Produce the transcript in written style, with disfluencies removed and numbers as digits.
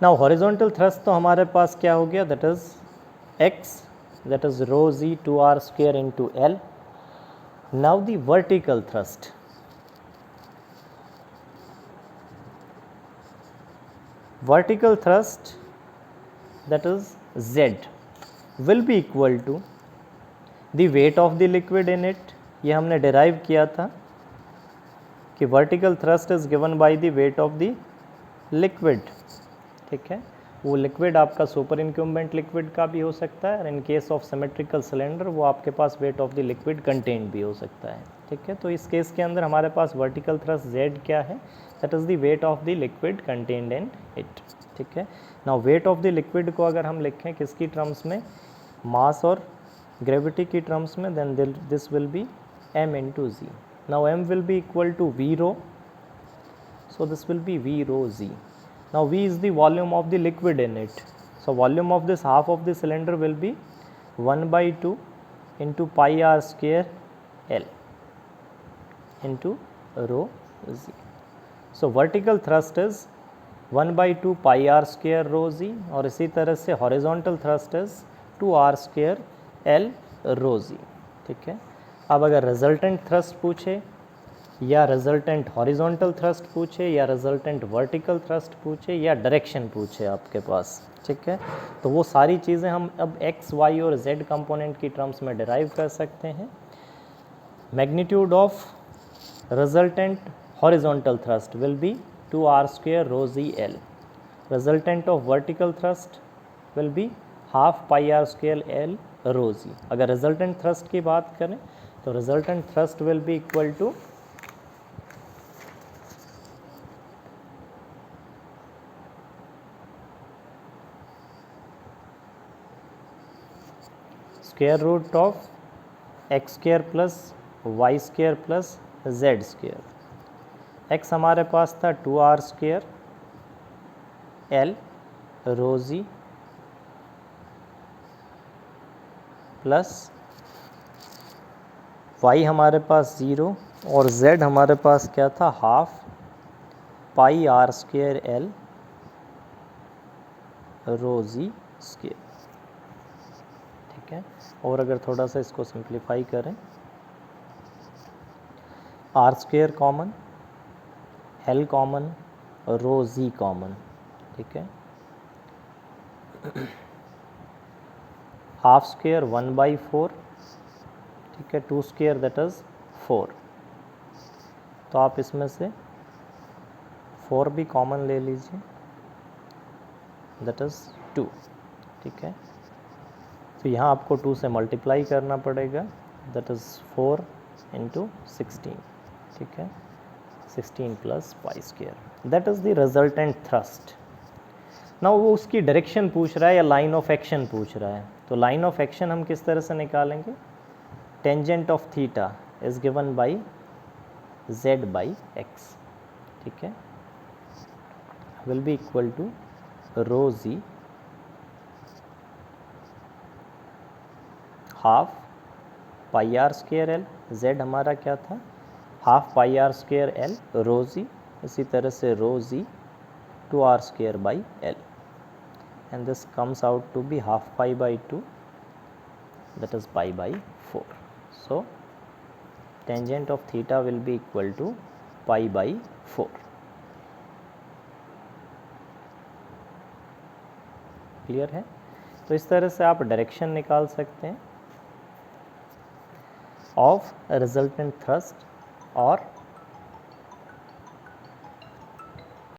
Now horizontal thrust तो हमारे पास क्या हो गया, that is x, that is rho z 2r square into L. Now the vertical thrust, vertical thrust, that is z, will be equal to the weight of the liquid in it. ये हमने derive किया था कि vertical thrust is given by the weight of the liquid. ठीक है, वो liquid आपका super इंक्यूम्बेंट liquid का भी हो सकता है, और in case of symmetrical cylinder वो आपके पास weight of the liquid content भी हो सकता है. ठीक है, तो इस केस के अंदर हमारे पास वर्टिकल थ्रस्ट z क्या है, that is the wait of the liquid contained in it. ठीक है, now wait of the liquid को अगर हम लिखें किसकी टर्म्स में, मास और ग्रेविटी की टर्म्स में, then this will be m into G. Now m will be equal to v rho, so this will be v rho z. Now v is the volume of the liquid in it, so volume of this half of the cylinder will be 1 by 2 into pi r square L into rho z. So vertical thrust is 1 by 2 pi r square rho z, और इसी तरह से horizontal thrust is 2 r square L rho z. ठीक है, अब अगर resultant thrust पूछे या रिजल्टेंट हॉरिजॉन्टल थ्रस्ट पूछे या रिजल्टेंट वर्टिकल थ्रस्ट पूछे या डायरेक्शन पूछे आपके पास, ठीक है, तो वो सारी चीज़ें हम अब x, y और z कंपोनेंट की टर्म्स में डिराइव कर सकते हैं. Magnitude of resultant horizontal thrust will be 2r square rho g l. Resultant of vertical thrust will be half pi are square L rho g. अगर resultant thrust की बात करें तो resultant thrust will be equal to square root of x square plus y square plus z square. X हमारे पास था 2r square L rho जी plus Y हमारे पास 0 और z हमारे पास क्या था, half pi are square L rho G square. ठीक है, और अगर थोड़ा सा इसको सिंप्लीफाई करें, R square common, L common, rho G common. ठीक है, हाफ स्क्वायर 1 by 4. ठीक है, 2 स्क्वायर दैट इज 4. तो आप इसमें से 4 भी कॉमन ले लीजिए, दैट इज 2. ठीक है, तो यहाँ आपको 2 से मल्टीप्लाई करना पड़ेगा, दैट इज़ 4 इंटू 16. ठीक है, 16 plus pi square, that is the resultant thrust. ना वो उसकी डायरेक्शन पूछ रहा है या लाइन ऑफ एक्शन पूछ रहा है, तो लाइन ऑफ एक्शन हम किस तरह से निकालेंगे, tangent of theta is given by z by x. ठीक है, will be equal to rho g half pi are square l, z हमारा क्या था, half pi are square L rho g, इसी तरह से rho g 2r square by l, and this comes out to be half pi by 2, that is pi by 4. So tangent of theta will be equal to pi by 4. Clear है? तो इस तरह से आप direction निकाल सकते हैं of resultant thrust और